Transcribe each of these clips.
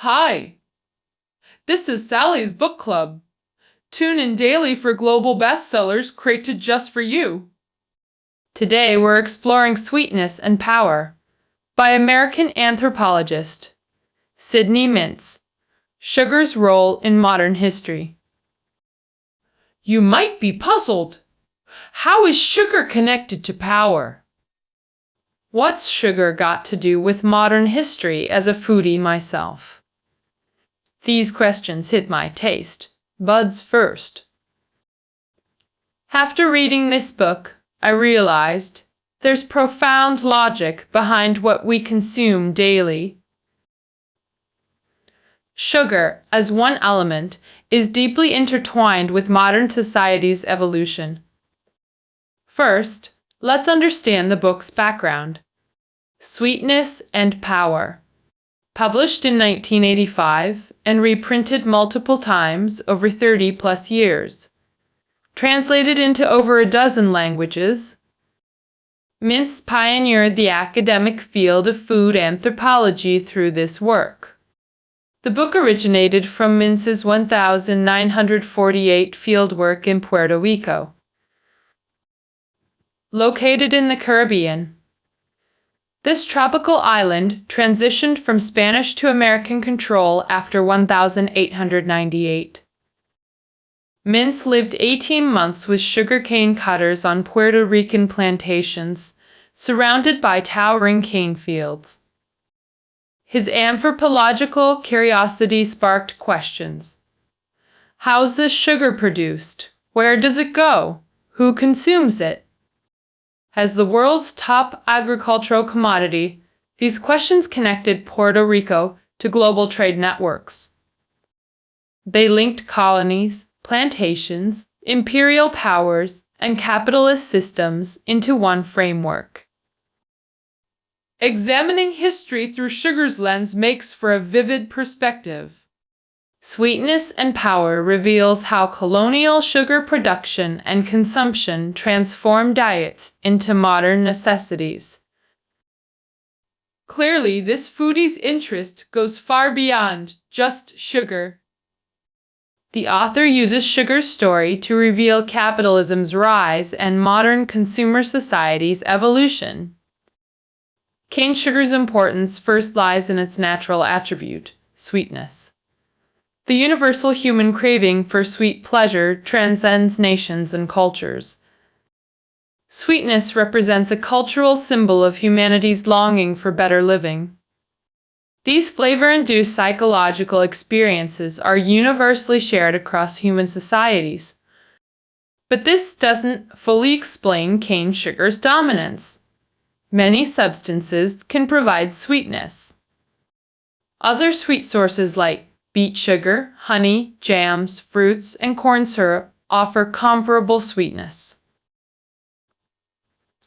Hi, this is Sally's Book Club. Tune in daily for global bestsellers created just for you. Today we're exploring Sweetness and Power by American anthropologist Sydney Mintz. Sugar's Role in Modern History. You might be puzzled. How is sugar connected to power? What's sugar got to do with modern history as a foodie myself? These questions hit my taste buds first. After reading this book, I realized there's profound logic behind what we consume daily. Sugar, as one element, is deeply intertwined with modern society's evolution. First, let's understand the book's background. Sweetness and Power. Published in 1985 and reprinted multiple times over 30-plus years. Translated into over a dozen languages, Mintz pioneered the academic field of food anthropology through this work. The book originated from Mintz's 1948 fieldwork in Puerto Rico, located in the Caribbean. This tropical island transitioned from Spanish to American control after 1898. Mintz lived 18 months with sugarcane cutters on Puerto Rican plantations, surrounded by towering cane fields. His anthropological curiosity sparked questions. How's this sugar produced? Where does it go? Who consumes it? As the world's top agricultural commodity, these questions connected Puerto Rico to global trade networks. They linked colonies, plantations, imperial powers, and capitalist systems into one framework. Examining history through sugar's lens makes for a vivid perspective. Sweetness and Power reveals how colonial sugar production and consumption transformed diets into modern necessities. Clearly, this foodie's interest goes far beyond just sugar. The author uses sugar's story to reveal capitalism's rise and modern consumer society's evolution. Cane sugar's importance first lies in its natural attribute, sweetness. The universal human craving for sweet pleasure transcends nations and cultures. Sweetness represents a cultural symbol of humanity's longing for better living. These flavor-induced psychological experiences are universally shared across human societies. But this doesn't fully explain cane sugar's dominance. Many substances can provide sweetness. Other sweet sources like beet sugar, honey, jams, fruits, and corn syrup offer comparable sweetness.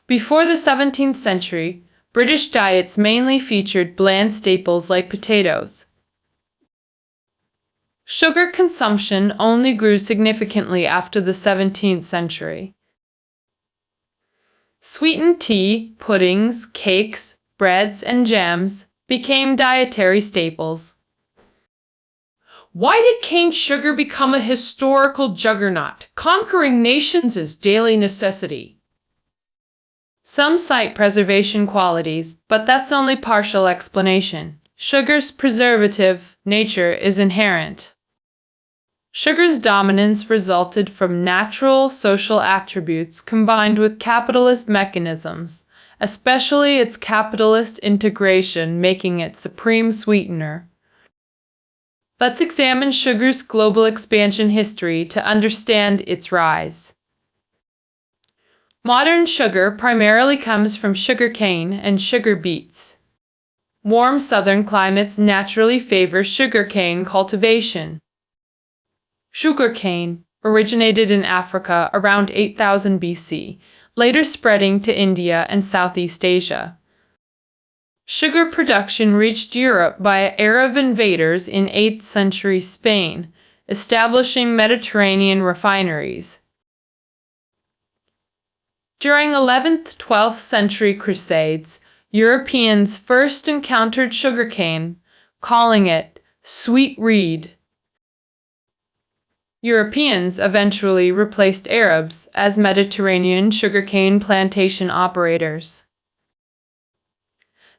Before the 17th century, British diets mainly featured bland staples like potatoes. Sugar consumption only grew significantly after the 17th century. Sweetened tea, puddings, cakes, breads, and jams became dietary staples. Why did cane sugar become a historical juggernaut, conquering nations as daily necessity? Some cite preservation qualities, but that's only partial explanation. Sugar's preservative nature is inherent. Sugar's dominance resulted from natural social attributes combined with capitalist mechanisms, especially its capitalist integration making it supreme sweetener. Let's examine sugar's global expansion history to understand its rise. Modern sugar primarily comes from sugarcane and sugar beets. Warm southern climates naturally favor sugarcane cultivation. Sugarcane originated in Africa around 8000 BC, later spreading to India and Southeast Asia. Sugar production reached Europe by Arab invaders in 8th century Spain, establishing Mediterranean refineries. During 11th–12th century Crusades, Europeans first encountered sugarcane, calling it Sweet reed. Europeans eventually replaced Arabs as Mediterranean sugarcane plantation operators.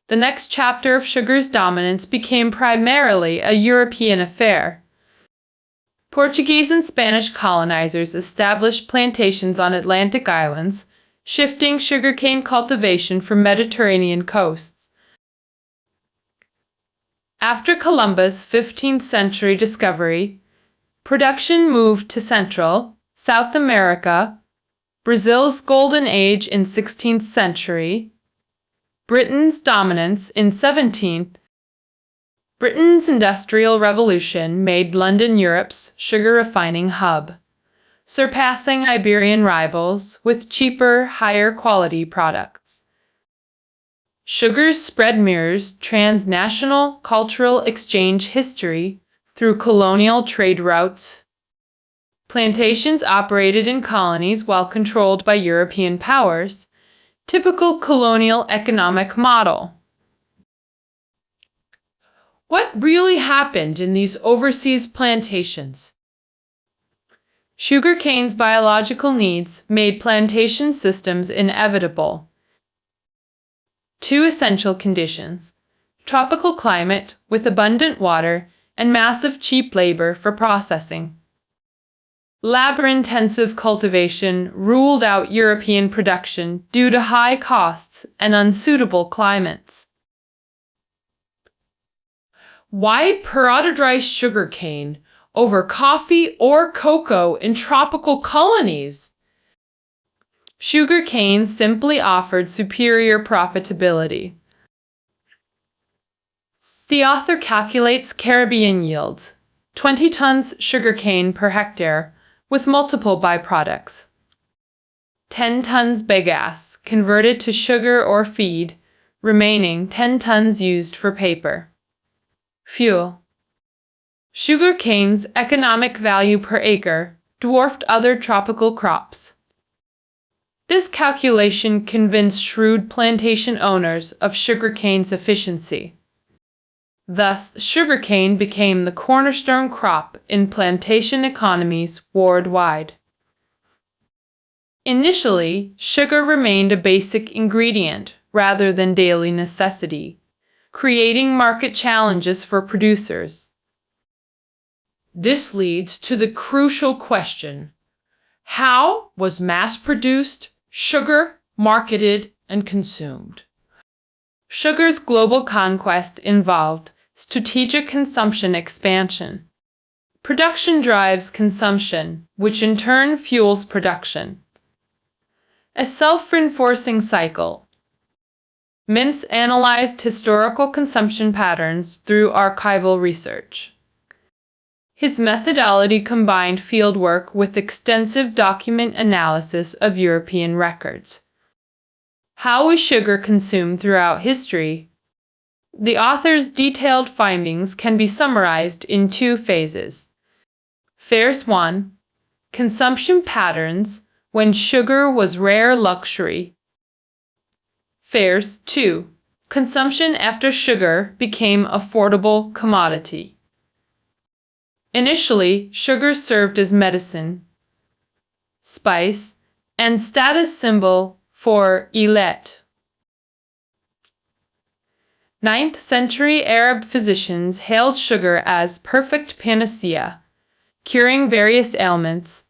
The next chapter of sugar's dominance became primarily a European affair. Portuguese and Spanish colonizers established plantations on Atlantic islands, shifting sugarcane cultivation from Mediterranean coasts. After Columbus' 15th century discovery, production moved to Central, South America, Brazil's golden age in 16th century, Britain's dominance in 17th. Britain's Industrial Revolution made London Europe's sugar refining hub, surpassing Iberian rivals with cheaper, higher quality products. Sugar's spread mirrors transnational cultural exchange history through colonial trade routes. Plantations operated in colonies while controlled by European powers, typical colonial economic model. What really happened in these overseas plantations? Sugarcane's biological needs made plantation systems inevitable. Two essential conditions: tropical climate with abundant water and massive cheap labor for processing. Labor-intensive cultivation ruled out European production due to high costs and unsuitable climates. Why prioritize sugarcane over coffee or cocoa in tropical colonies? Sugarcane simply offered superior profitability. The author calculates Caribbean yields, 20 tons sugarcane per hectare, with multiple byproducts. 10 tons bagasse converted to sugar or feed, remaining 10 tons used for paper. Fuel. Sugarcane's economic value per acre dwarfed other tropical crops. This calculation convinced shrewd plantation owners of sugarcane's efficiency. Thus, sugarcane became the cornerstone crop in plantation economies worldwide. Initially, sugar remained a basic ingredient rather than daily necessity, creating market challenges for producers. This leads to the crucial question: how was mass-produced sugar marketed and consumed? Sugar's global conquest involved strategic consumption expansion. Production drives consumption, which in turn fuels production. A self-reinforcing cycle. Mintz analyzed historical consumption patterns through archival research. His methodology combined fieldwork with extensive document analysis of European records. How was sugar consumed throughout history? The author's detailed findings can be summarized in two phases. Phase 1. Consumption patterns when sugar was rare luxury. Phase 2. Consumption after sugar became affordable commodity. Initially, sugar served as medicine, spice, and status symbol for elite. 9th century Arab physicians hailed sugar as perfect panacea, curing various ailments.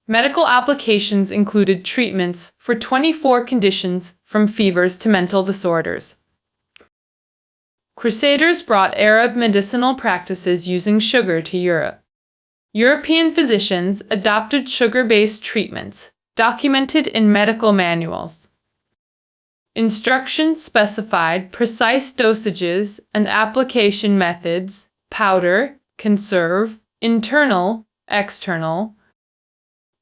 Medical applications included treatments for 24 conditions from fevers to mental disorders. Crusaders brought Arab medicinal practices using sugar to Europe. European physicians adopted sugar-based treatments, documented in medical manuals. Instructions specified precise dosages and application methods: powder, conserve, internal, external.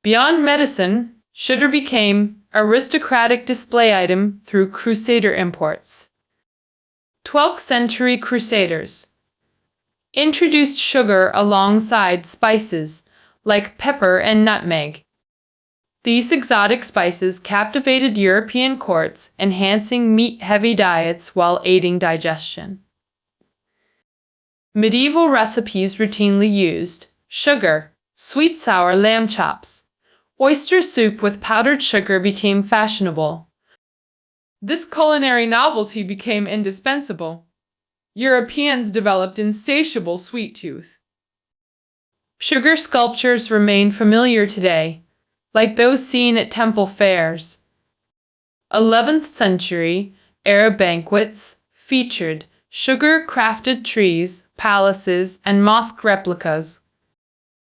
Beyond medicine, sugar became an aristocratic display item through Crusader imports. 12th century Crusaders introduced sugar alongside spices like pepper and nutmeg. These exotic spices captivated European courts, enhancing meat-heavy diets while aiding digestion. Medieval recipes routinely used sugar, sweet sour lamb chops. Oyster soup with powdered sugar became fashionable. This culinary novelty became indispensable. Europeans developed insatiable sweet tooth. Sugar sculptures remain familiar today, like those seen at temple fairs. 11th century Arab banquets featured sugar-crafted trees, palaces, and mosque replicas.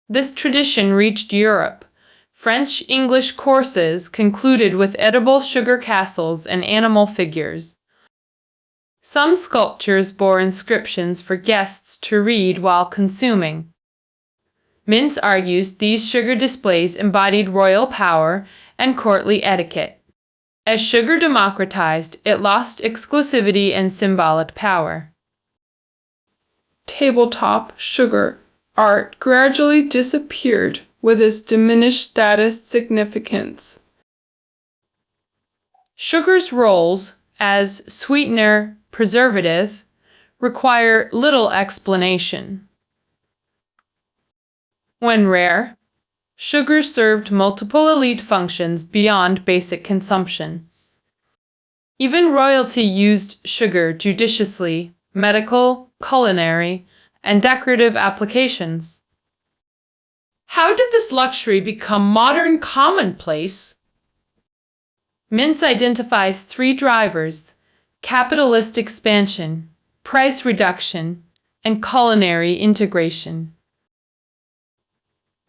This tradition reached Europe. French-English courses concluded with edible sugar castles and animal figures. Some sculptures bore inscriptions for guests to read while consuming. Mintz argues these sugar displays embodied royal power and courtly etiquette. As sugar democratized, it lost exclusivity and symbolic power. Tabletop sugar art gradually disappeared with its diminished status significance. Sugar's roles as sweetener, preservative, require little explanation. When rare, sugar served multiple elite functions beyond basic consumption. Even royalty used sugar judiciously, medical, culinary, and decorative applications. How did this luxury become modern commonplace? Mintz identifies three drivers: capitalist expansion, price reduction, and culinary integration.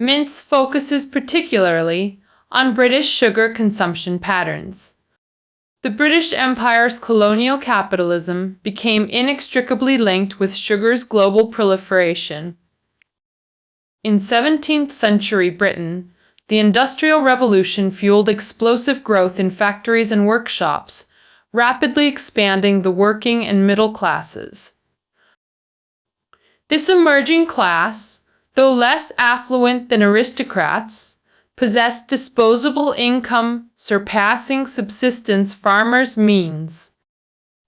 Mintz focuses particularly on British sugar consumption patterns. The British Empire's colonial capitalism became inextricably linked with sugar's global proliferation. In 17th century Britain, the Industrial Revolution fueled explosive growth in factories and workshops, rapidly expanding the working and middle classes. This emerging class, though less affluent than aristocrats, possessed disposable income surpassing subsistence farmers' means.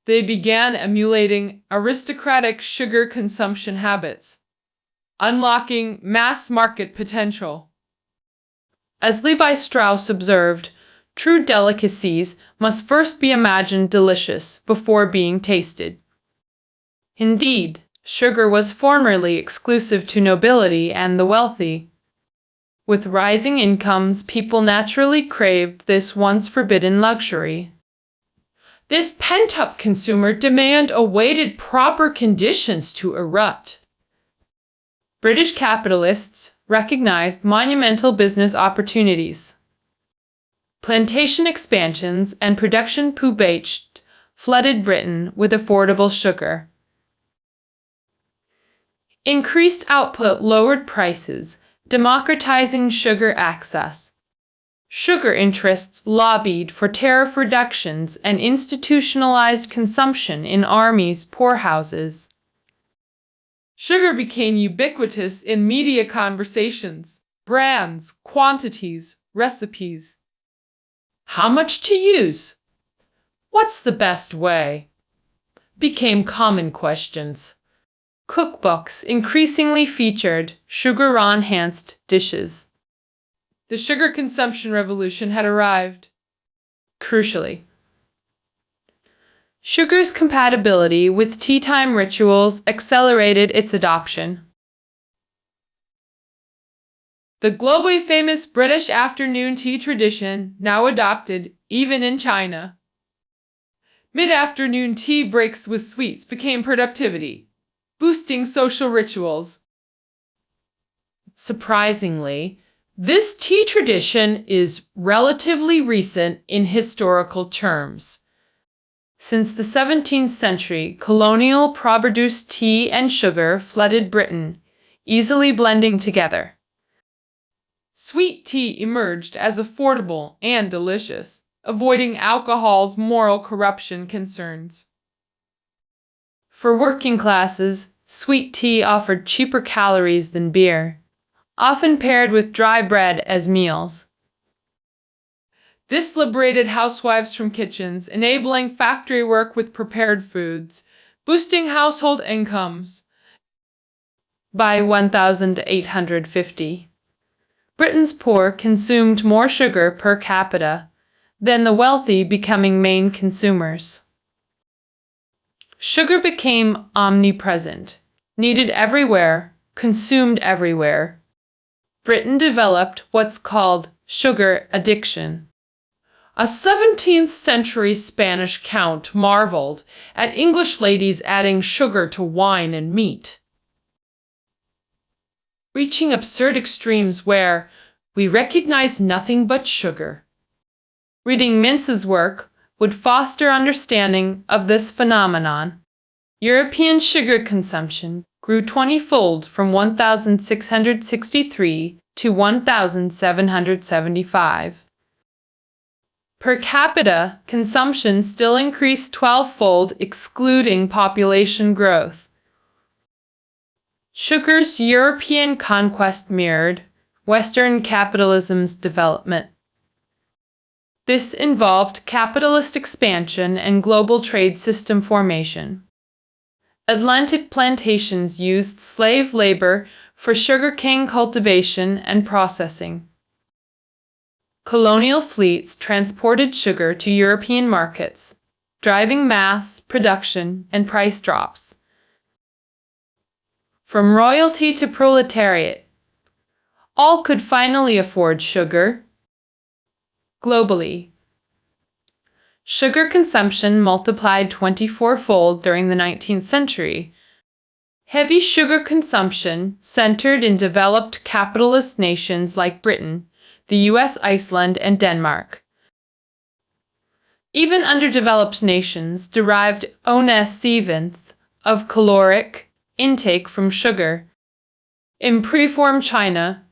They began emulating aristocratic sugar consumption habits, unlocking mass market potential. As Levi Strauss observed, true delicacies must first be imagined delicious before being tasted. Indeed, sugar was formerly exclusive to nobility and the wealthy. With rising incomes, people naturally craved this once forbidden luxury. This pent-up consumer demand awaited proper conditions to erupt. British capitalists recognized monumental business opportunities. Plantation expansions and production pubesced flooded Britain with affordable sugar. Increased output lowered prices, democratizing sugar access. Sugar interests lobbied for tariff reductions and institutionalized consumption in armies' poorhouses. Sugar became ubiquitous in media conversations, brands, quantities, recipes. How much to use? What's the best way? Became common questions. Cookbooks increasingly featured sugar-enhanced dishes. The sugar consumption revolution had arrived. Crucially, sugar's compatibility with tea-time rituals accelerated its adoption. The globally famous British afternoon tea tradition, now adopted even in China. Mid-afternoon tea breaks with sweets became productivity, boosting social rituals. Surprisingly, this tea tradition is relatively recent in historical terms. Since the 17th century, colonial produced tea and sugar flooded Britain, easily blending together. Sweet tea emerged as affordable and delicious, avoiding alcohol's moral corruption concerns. For working classes, sweet tea offered cheaper calories than beer, often paired with dry bread as meals. This liberated housewives from kitchens, enabling factory work with prepared foods, boosting household incomes. By 1850, Britain's poor consumed more sugar per capita than the wealthy, becoming main consumers. Sugar became omnipresent, needed everywhere, consumed everywhere. Britain developed what's called sugar addiction. A 17th century Spanish count marveled at English ladies adding sugar to wine and meat, reaching absurd extremes where we recognize nothing but sugar. Reading Mintz's work would foster understanding of this phenomenon. European sugar consumption grew 20-fold from 1663 to 1775. Per capita consumption still increased 12-fold, excluding population growth. Sugar's European conquest mirrored Western capitalism's development. This involved capitalist expansion and global trade system formation. Atlantic plantations used slave labor for sugarcane cultivation and processing. Colonial fleets transported sugar to European markets, driving mass production and price drops. From royalty to proletariat, all could finally afford sugar. Globally, sugar consumption multiplied 24-fold during the 19th century. Heavy sugar consumption centered in developed capitalist nations like Britain, the US, Iceland, and Denmark. Even underdeveloped nations derived 1/7 of caloric intake from sugar. In preform China,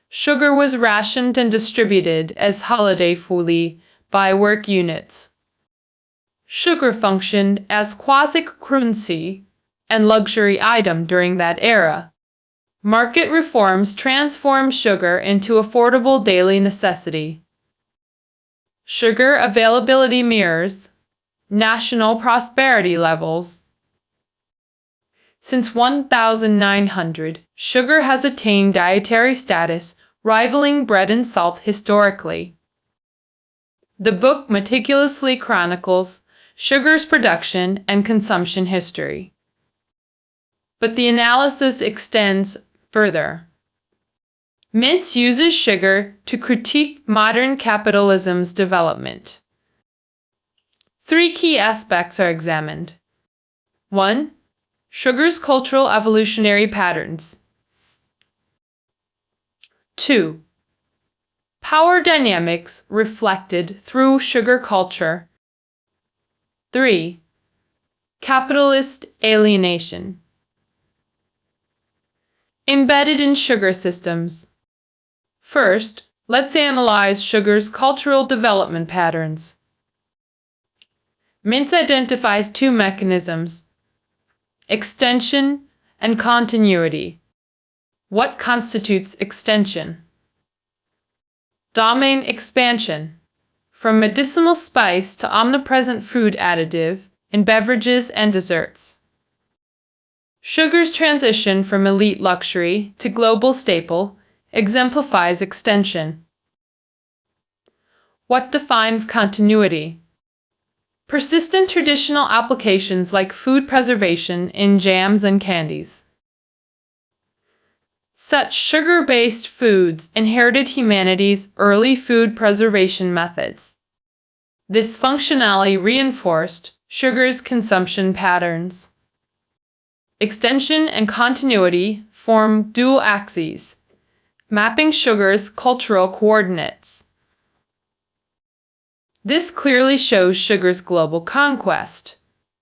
sugar was rationed and distributed as holiday food by work units. Sugar functioned as quasi-currency and luxury item during that era. Market reforms transformed sugar into affordable daily necessity. Sugar availability mirrors national prosperity levels. Since 1900, sugar has attained dietary status, rivaling bread and salt historically. The book meticulously chronicles sugar's production and consumption history. But the analysis extends further. Mintz uses sugar to critique modern capitalism's development. 3 key aspects are examined. 1. Sugar's cultural evolutionary patterns. 2. Power dynamics reflected through sugar culture. 3. Capitalist alienation. Embedded in sugar systems. First, let's analyze sugar's cultural development patterns. Mintz identifies 2 mechanisms: extension and continuity. What constitutes extension? Domain expansion. From medicinal spice to omnipresent food additive in beverages and desserts. Sugar's transition from elite luxury to global staple exemplifies extension. What defines continuity? Persistent traditional applications like food preservation in jams and candies. Such sugar-based foods inherited humanity's early food preservation methods. This functionality reinforced sugar's consumption patterns. Extension and continuity form dual axes, mapping sugar's cultural coordinates. This clearly shows sugar's global conquest.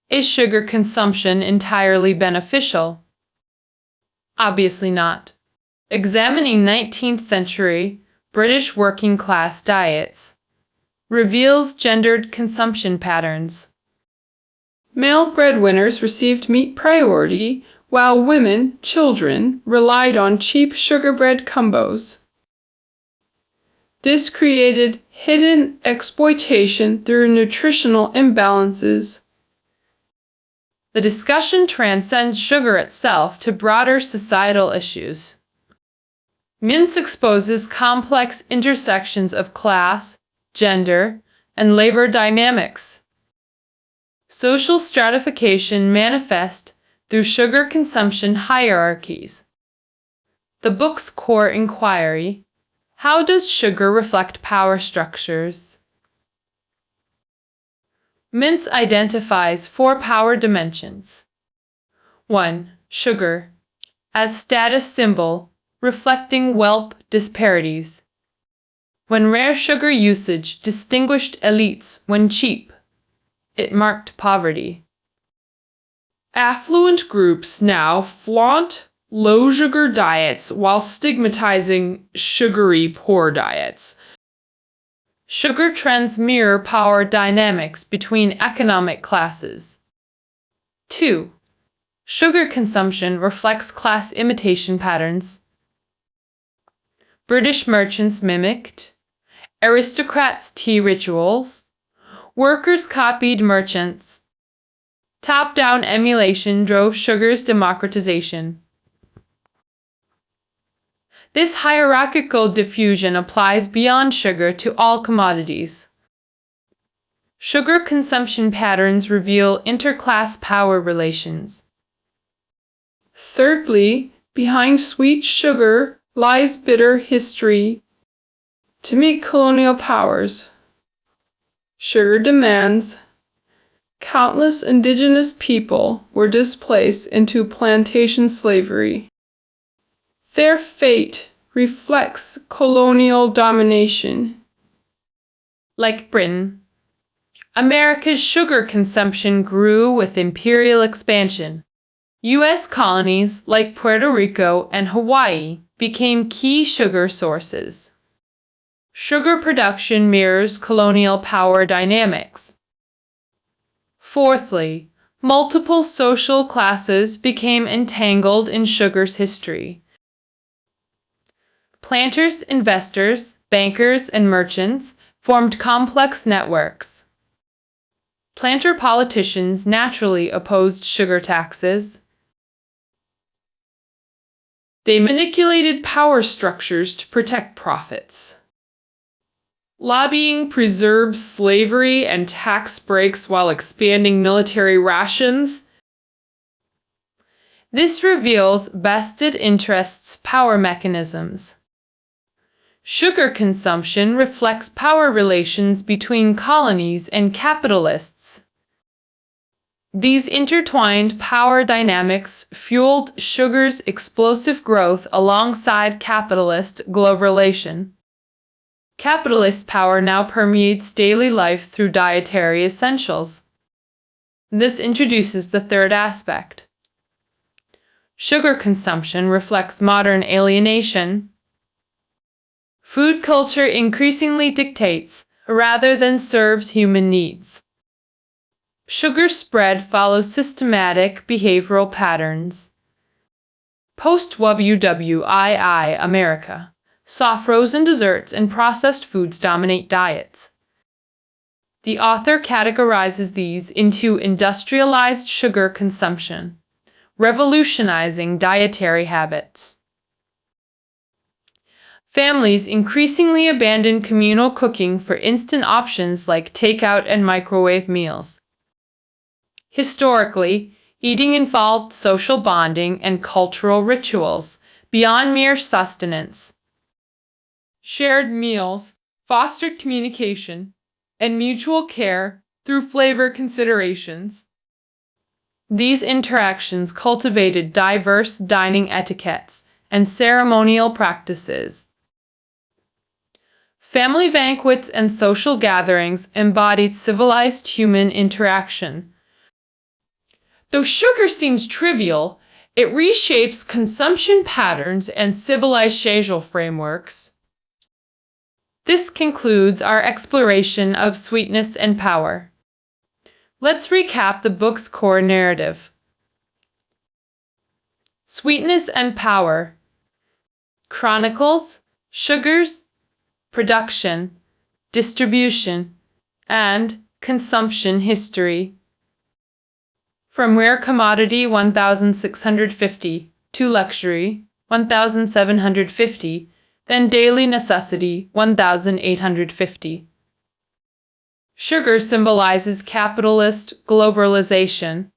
Is sugar consumption entirely beneficial? Obviously not. Examining 19th century British working class diets reveals gendered consumption patterns. Male breadwinners received meat priority, while women, children, relied on cheap sugar bread combos. This created hidden exploitation through nutritional imbalances. The discussion transcends sugar itself to broader societal issues. Mintz exposes complex intersections of class, gender, and labor dynamics. Social stratification manifest through sugar consumption hierarchies. The book's core inquiry: how does sugar reflect power structures? Mintz identifies 4 power dimensions. 1. Sugar as status symbol, reflecting wealth disparities. When rare sugar usage distinguished elites when cheap, it marked poverty. Affluent groups now flaunt low-sugar diets while stigmatizing sugary poor diets. Sugar trends mirror power dynamics between economic classes. 2. Sugar consumption reflects class imitation patterns. British merchants mimicked aristocrats' tea rituals. Workers copied merchants. Top-down emulation drove sugar's democratization. This hierarchical diffusion applies beyond sugar to all commodities. Sugar consumption patterns reveal interclass power relations. Thirdly, behind sweet sugar lies bitter history. To meet colonial powers, sugar demands, countless indigenous people were displaced into plantation slavery. Their fate reflects colonial domination. Like Britain, America's sugar consumption grew with imperial expansion. U.S. colonies like Puerto Rico and Hawaii became key sugar sources. Sugar production mirrors colonial power dynamics. Fourthly, multiple social classes became entangled in sugar's history. Planters, investors, bankers, and merchants formed complex networks. Planter politicians naturally opposed sugar taxes. They manipulated power structures to protect profits. Lobbying preserved slavery and tax breaks while expanding military rations. This reveals vested interests' power mechanisms. Sugar consumption reflects power relations between colonies and capitalists. These intertwined power dynamics fueled sugar's explosive growth alongside capitalist globalization. Capitalist power now permeates daily life through dietary essentials. This introduces the third aspect. Sugar consumption reflects modern alienation. Food culture increasingly dictates rather than serves human needs. Sugar spread follows systematic behavioral patterns. Post-WWII America saw frozen desserts and processed foods dominate diets. The author categorizes these into industrialized sugar consumption, revolutionizing dietary habits. Families increasingly abandon communal cooking for instant options like takeout and microwave meals. Historically, eating involved social bonding and cultural rituals beyond mere sustenance. Shared meals fostered communication and mutual care through flavor considerations. These interactions cultivated diverse dining etiquettes and ceremonial practices. Family banquets and social gatherings embodied civilized human interaction. Though sugar seems trivial, it reshapes consumption patterns and civilized social frameworks. This concludes our exploration of sweetness and power. Let's recap the book's core narrative. Sweetness and power chronicles sugar's production, distribution, and consumption history. From rare commodity 1,650 to luxury 1,750, then daily necessity 1,850. Sugar symbolizes capitalist globalization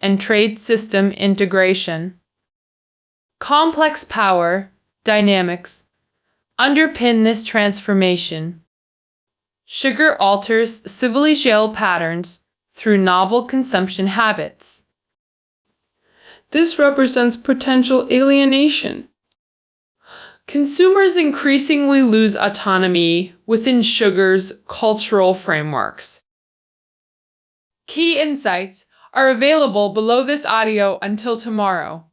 and trade system integration. Complex power dynamics underpin this transformation. Sugar alters civilization patterns through novel consumption habits. This represents potential alienation. Consumers increasingly lose autonomy within sugar's cultural frameworks. Key insights are available below this audio. Until tomorrow.